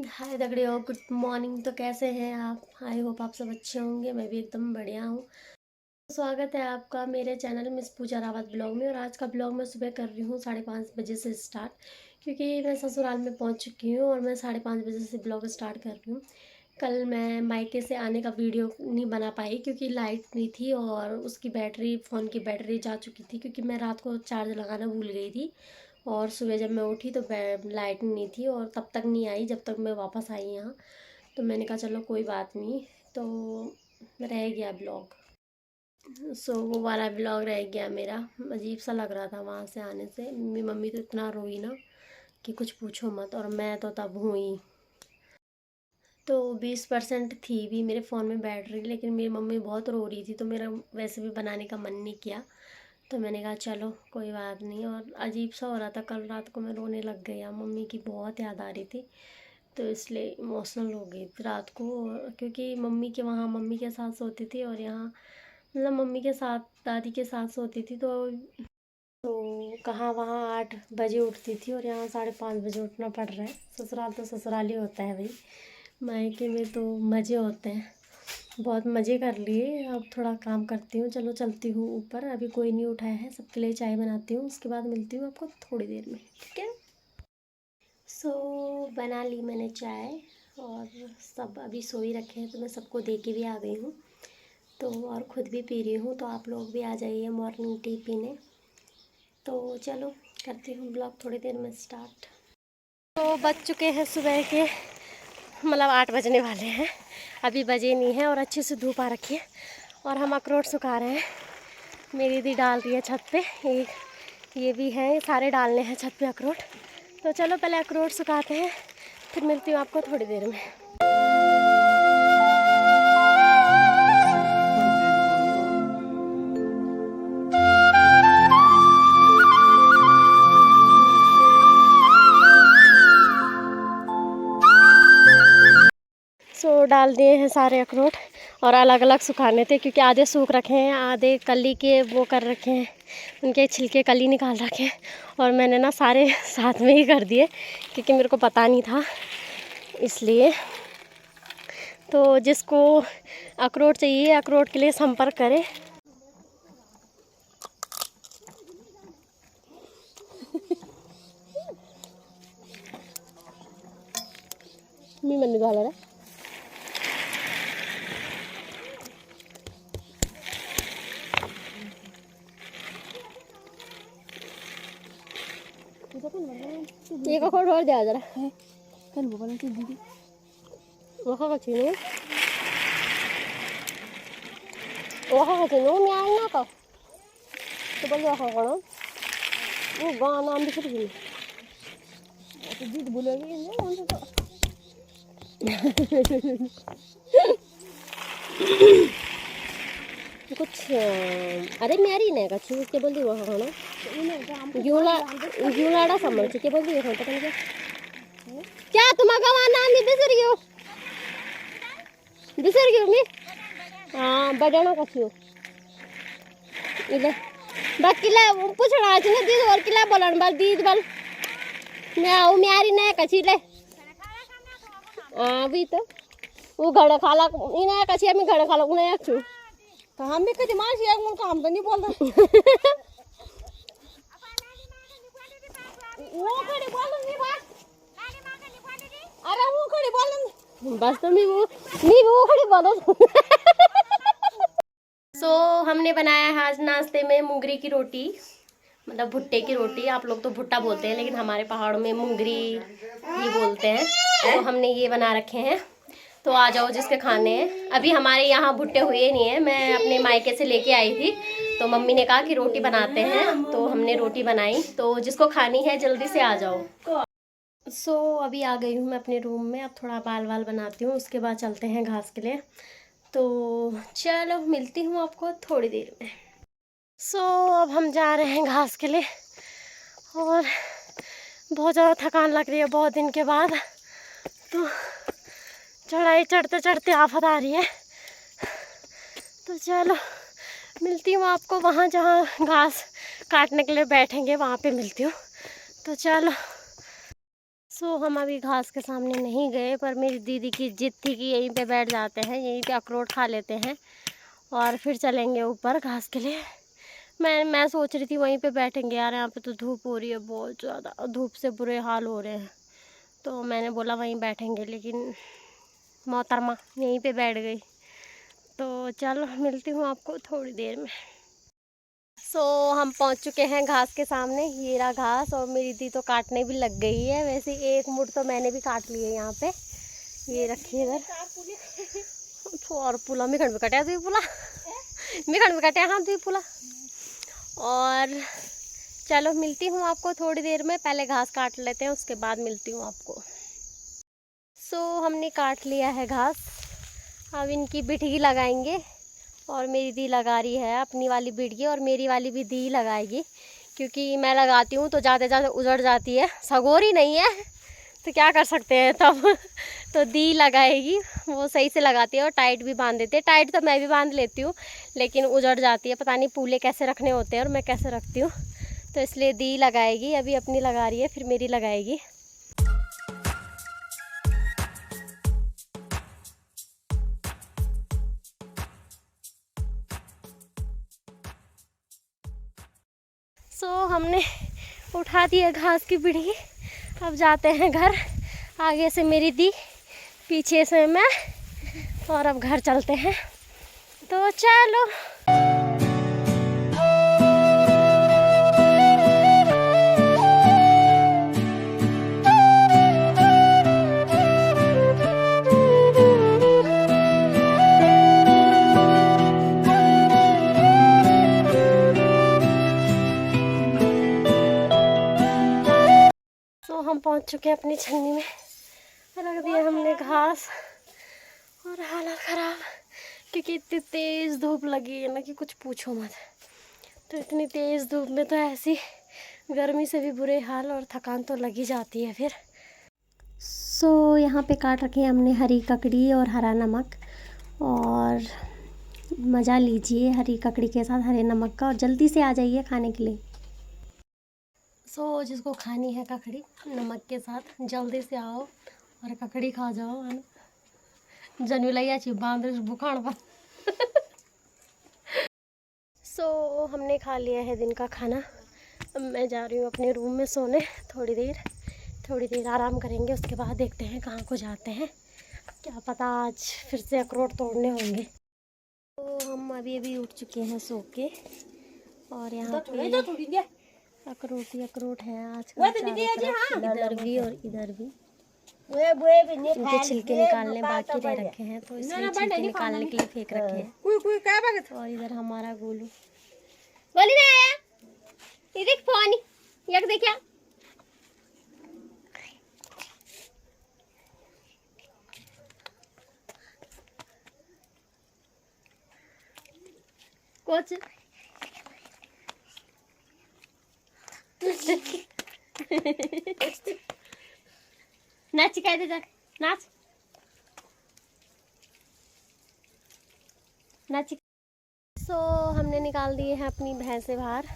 हाय दगड़ियों, good morning. तो कैसे हैं आप? आई होप आप सब अच्छे होंगे। मैं भी एकदम बढ़िया हूँ। स्वागत है आपका मेरे चैनल मिस पूजा रावत ब्लॉग में। और आज का ब्लॉग मैं सुबह कर रही हूँ 5:30 बजे से स्टार्ट, क्योंकि मैं ससुराल में पहुँच चुकी हूँ और मैं 5:30 बजे से ब्लॉग स्टार्ट कर रही हूँ। कल मैं मायके से आने का वीडियो नहीं बना पाई क्योंकि लाइट नहीं थी और उसकी बैटरी, फ़ोन की बैटरी जा चुकी थी, क्योंकि मैं रात को चार्ज लगाना भूल गई थी। और सुबह जब मैं उठी तो लाइट नहीं थी और तब तक नहीं आई जब तक मैं वापस आई यहाँ। तो मैंने कहा चलो कोई बात नहीं, तो रह गया ब्लॉग। सो वो वाला ब्लॉग रह गया मेरा। अजीब सा लग रहा था वहाँ से आने से। मेरी मम्मी तो इतना रोई ना कि कुछ पूछो मत, और मैं तो तब हुई। तो 20% थी भी मेरे फ़ोन में बैटरी, लेकिन मेरी मम्मी बहुत रो रही थी तो मेरा वैसे भी बनाने का मन नहीं किया। तो मैंने कहा चलो कोई बात नहीं। और अजीब सा हो रहा था, कल रात को मैं रोने लग गई। मम्मी की बहुत याद आ रही थी, तो इसलिए इमोशनल हो गई थी रात को। क्योंकि मम्मी के वहाँ मम्मी के साथ सोती थी और यहाँ मतलब मम्मी के साथ दादी के साथ सोती थी। तो कहाँ वहाँ 8 बजे उठती थी और यहाँ 5:30 बजे उठना पड़ रहा है। ससुराल तो ससुराल ही होता है भाई, मायके में तो मज़े होते हैं। बहुत मज़े कर लिए। अब थोड़ा काम करती हूँ, चलो चलती हूँ ऊपर। अभी कोई नहीं उठाया है, सबके लिए चाय बनाती हूँ, उसके बाद मिलती हूँ आपको थोड़ी देर में, ठीक है। सो बना ली मैंने चाय और सब अभी सो ही रखे हैं, तो मैं सबको दे के भी आ गई हूँ। तो और ख़ुद भी पी रही हूँ, तो आप लोग भी आ जाइए मॉर्निंग टी पीने। तो चलो करती हूँ ब्लॉग थोड़ी देर में स्टार्ट। तो बज चुके हैं सुबह के, मतलब 8 बजने वाले हैं, अभी बजे नहीं हैं। और अच्छे से धूप आ रखी है और हम अखरोट सुखा रहे हैं। मेरी दीदी डाल रही है छत पे, एक ये भी है, सारे डालने हैं छत पे अखरोट। तो चलो पहले अखरोट सुखाते हैं, फिर मिलती हूँ आपको थोड़ी देर में। सो डाल दिए हैं सारे अखरोट, और अलग अलग सुखाने थे क्योंकि आधे सूख रखे हैं, आधे कली के वो कर रखे हैं, उनके छिलके कली निकाल रखे हैं। और मैंने ना सारे साथ में ही कर दिए क्योंकि मेरे को पता नहीं था, इसलिए। तो जिसको अखरोट चाहिए, अखरोट के लिए संपर्क करें। मी मन झाला रे एक अखरोट और दे जरा कल वो बना दीदी वो खा छी नो वो खा छी नो न्याय ना का तो बोल वो खा कोन वो गाना हम बिसर गई तो दीदी बोलेगी ना उनसे तो कुछ अरे म्यारी ने कछु के बोल दी वो खाना यूलाड़ा समझ के बोल दी वो पता नहीं क्या तुम्हारा नाम नहीं बिसर गयो मैं। हाँ बड़ाना कछु इले बाकी ले पूछना आज ना दीद और किला बोलन बल दीद बल मैं आओ म्यारी ने कछि ले। हाँ भी तो वो घड़ा खाला इन्हें कछि हमें घड़ा खाला उन्हें अच्छू तो हम भी कभी मार सिया उनका हम तो नहीं बोल रहे वो खड़ी बोलन नहीं बात अरे वो खड़ी बोलन बस तो नहीं वो खड़ी बोलो। सो हमने बनाया है आज नाश्ते में मुंगरी की रोटी, मतलब भुट्टे की रोटी। आप लोग तो भुट्टा बोलते हैं, लेकिन हमारे पहाड़ों में मुंगरी ही बोलते हैं। तो हमने ये बना रखे हैं, तो आ जाओ जिसके खाने हैं। अभी हमारे यहाँ भुट्टे हुए नहीं है, मैं अपने मायके से लेके आई थी, तो मम्मी ने कहा कि रोटी बनाते हैं, तो हमने रोटी बनाई। तो जिसको खानी है जल्दी से आ जाओ। सो अभी आ गई हूँ मैं अपने रूम में। अब थोड़ा बाल बनाती हूँ, उसके बाद चलते हैं घास के लिए। तो चलो मिलती हूँ आपको थोड़ी देर में। सो अब हम जा रहे हैं घास के लिए, और बहुत ज़्यादा थकान लग रही है बहुत दिन के बाद। तो चढ़ाई चढ़ते चढ़ते आफत आ रही है। तो चलो मिलती हूँ आपको वहाँ जहाँ घास काटने के लिए बैठेंगे, वहाँ पे मिलती हूँ। तो चलो। हम अभी घास के सामने नहीं गए, पर मेरी दीदी की जिद थी कि यहीं पे बैठ जाते हैं, यहीं पे अखरोट खा लेते हैं और फिर चलेंगे ऊपर घास के लिए। मैं सोच रही थी वहीं पे बैठेंगे यार, यहाँ पे तो धूप हो रही है बहुत ज़्यादा, धूप से बुरे हाल हो रहे हैं। तो मैंने बोला वहीं बैठेंगे, लेकिन मोहतरमा यहीं पे बैठ गई। तो चलो मिलती हूँ आपको थोड़ी देर में। हम पहुँच चुके हैं घास के सामने, ये रहा घास, और मेरी दी तो काटने भी लग गई है। वैसे एक मुठ तो मैंने भी काट ली है यहाँ पे, ये रखी इधर। और पुला में खंड में कटा तू पुला में खंड में कटा हाँ तू पुला। और चलो मिलती हूँ आपको थोड़ी देर में, पहले घास काट लेते हैं उसके बाद मिलती हूँ आपको। हमने काट लिया है घास, अब इनकी बिठगी लगाएंगे। और मेरी दी लगा रही है अपनी वाली बिठगी, और मेरी वाली भी दी लगाएगी, क्योंकि मैं लगाती हूँ तो ज़्यादा ज़्यादा उजड़ जाती है, सगोरी नहीं है तो क्या कर सकते हैं तब। तो दी लगाएगी, वो सही से लगाती है और टाइट भी बांध देती है। टाइट तो मैं भी बांध लेती हूँ, लेकिन उजड़ जाती है, पता नहीं पूले कैसे रखने होते हैं और मैं कैसे रखती हूँ, तो इसलिए दी लगाएगी। अभी अपनी लगा रही है, फिर मेरी लगाएगी। हमने उठा दी है घास की बिढ़ी, अब जाते हैं घर। आगे से मेरी दी, पीछे से मैं, और अब घर चलते हैं। तो चलो। हम पहुंच चुके हैं अपनी छन्नी में, रख दिया हमने घास, और हालत ख़राब, क्योंकि इतनी तेज़ धूप लगी है ना कि कुछ पूछो मत। तो इतनी तेज़ धूप में तो ऐसी गर्मी से भी बुरे हाल, और थकान तो लगी जाती है फिर। यहाँ पे काट रखी है हमने हरी ककड़ी और हरा नमक, और मज़ा लीजिए हरी ककड़ी के साथ हरे नमक का, और जल्दी से आ जाइए खाने के लिए। जिसको खानी है ककड़ी नमक के साथ, जल्दी से आओ और ककड़ी खा जाओ, है ना। जनविलैया छी बांध बुखार पर। हमने खा लिया है दिन का खाना। अब मैं जा रही हूँ अपने रूम में सोने, थोड़ी देर आराम करेंगे, उसके बाद देखते हैं कहाँ को जाते हैं। क्या पता आज फिर से अखरोट तोड़ने होंगे। हम अभी उठ चुके हैं सो के, और यहाँ पे अखरोट है आज का, इधर भी और इधर भी। इनके छिलके निकालने बाकी रह रखे हैं, तो इसलिए छिलके निकालने के लिए फेंक रखे हैं। और इधर हमारा गोलू बोली ना आया, ये देख फोन यक देखिया। कुछ नाच कह दे, नाच नाच। हमने निकाल दिए हैं अपनी भैंसें बाहर,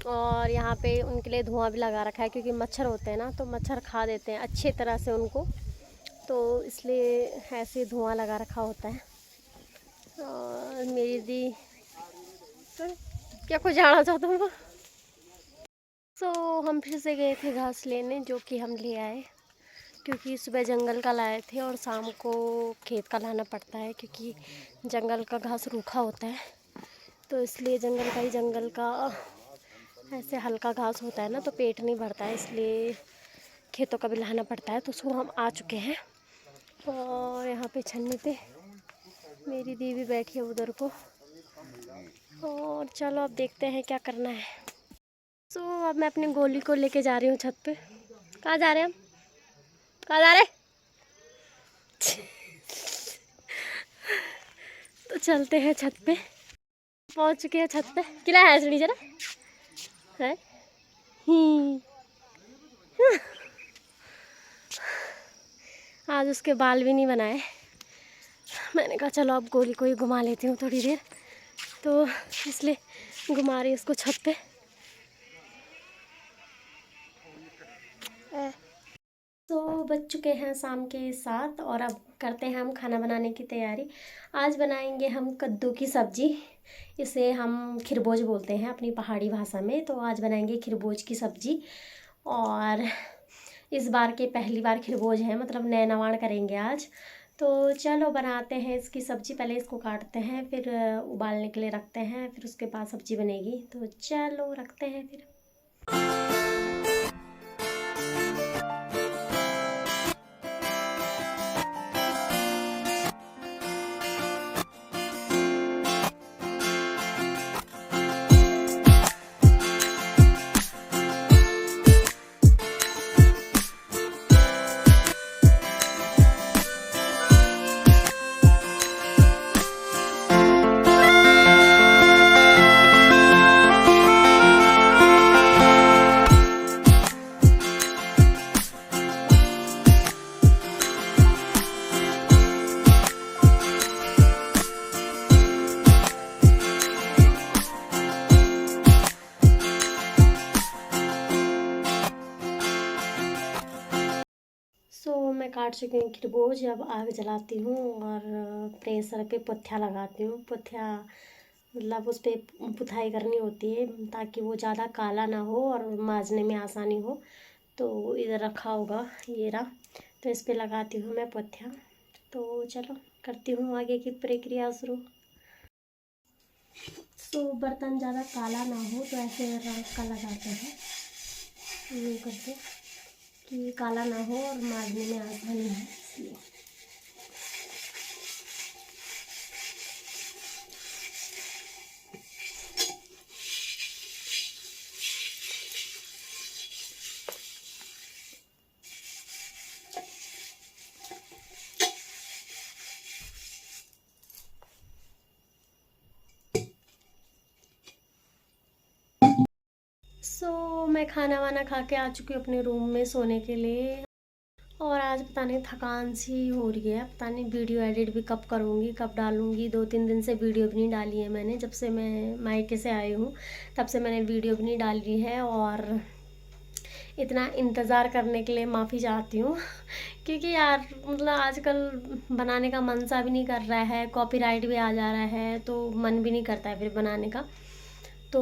और यहाँ पे उनके लिए धुआं भी लगा रखा है, क्योंकि मच्छर होते हैं ना, तो मच्छर खा देते हैं अच्छी तरह से उनको, तो इसलिए ऐसे धुआं लगा रखा होता है। और मेरी दी क्या कुछ जाना चाहता हूँ। हम फिर से गए थे घास लेने, जो कि हम ले आए, क्योंकि सुबह जंगल का लाए थे और शाम को खेत का लाना पड़ता है, क्योंकि जंगल का घास रूखा होता है, तो इसलिए जंगल का ऐसे हल्का घास होता है ना, तो पेट नहीं भरता है, इसलिए खेतों का भी लाना पड़ता है। तो हम आ चुके हैं, और यहाँ पे छन्नी पे मेरी दी भी बैठी है उधर को, और चलो अब देखते हैं क्या करना है। अब मैं अपनी गोली को लेके जा रही हूँ छत पे। कहाँ जा रहे हैं हम, कहाँ जा रहे? तो चलते हैं छत पे, पहुँच चुके हैं छत पे। किला है सुनी जरा है आज उसके बाल भी नहीं बनाए। मैंने कहा चलो अब गोली को ही घुमा लेती हूँ थोड़ी देर, तो इसलिए घुमा रही उसको छत पे। तो बज चुके हैं शाम के 7 और अब करते हैं हम खाना बनाने की तैयारी। आज बनाएंगे हम कद्दू की सब्जी। इसे हम खिरबोज बोलते हैं अपनी पहाड़ी भाषा में। तो आज बनाएंगे खिरबोज की सब्जी। और इस बार के पहली बार खिरबोज है, मतलब नए नवाण करेंगे आज। तो चलो बनाते हैं इसकी सब्जी। पहले इसको काटते हैं, फिर उबालने के लिए रखते हैं, फिर उसके बाद सब्जी बनेगी। तो चलो रखते हैं फिर। मैं काट चुकी हूँ खरबूज। अब आग जलाती हूँ और प्रेशर पे पुथिया लगाती हूँ। पुथिया मतलब उस पर पुताई करनी होती है ताकि वो ज़्यादा काला ना हो और मांजने में आसानी हो। तो इधर रखा होगा ये रहा, तो इस पर लगाती हूँ मैं पुथिया। तो चलो करती हूँ आगे की प्रक्रिया शुरू। तो बर्तन ज़्यादा काला ना हो तो ऐसे रंग का लगाते हैं यूँ करके कि काला ना हो और मारने में आसानी है, इसलिए। मैं खाना वाना खा के आ चुकी हूँ अपने रूम में सोने के लिए। और आज पता नहीं थकान सी हो रही है, पता नहीं वीडियो एडिट भी कब करूँगी, कब डालूँगी। 2-3 दिन से वीडियो भी नहीं डाली है मैंने। जब से मैं मायके से आई हूँ तब से मैंने वीडियो भी नहीं डाली है। और इतना इंतज़ार करने के लिए माफ़ी चाहती हूँ क्योंकि यार मतलब आजकल बनाने का मन सा भी नहीं कर रहा है, कॉपीराइट भी आ जा रहा है, तो मन भी नहीं करता है फिर बनाने का। तो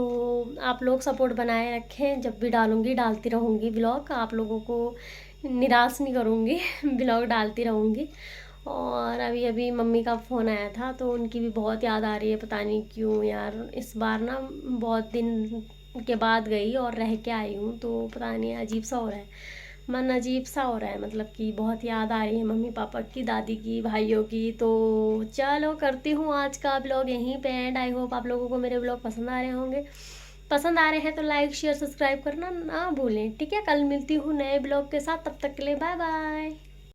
आप लोग सपोर्ट बनाए रखें, जब भी डालूँगी डालती रहूँगी ब्लॉग, आप लोगों को निराश नहीं करूँगी ब्लॉग डालती रहूँगी। और अभी अभी मम्मी का फ़ोन आया था तो उनकी भी बहुत याद आ रही है, पता नहीं क्यों यार। इस बार ना बहुत दिन के बाद गई और रह के आई हूँ, तो पता नहीं अजीब सा हो रहा है, मन अजीब सा हो रहा है। मतलब कि बहुत याद आ रही है मम्मी पापा की, दादी की, भाइयों की। तो चलो करती हूँ आज का ब्लॉग यहीं पे एंड। आई होप आप लोगों को मेरे ब्लॉग पसंद आ रहे होंगे। पसंद आ रहे हैं तो लाइक शेयर सब्सक्राइब करना ना भूलें, ठीक है। कल मिलती हूँ नए ब्लॉग के साथ, तब तक के लिए बाय बाय।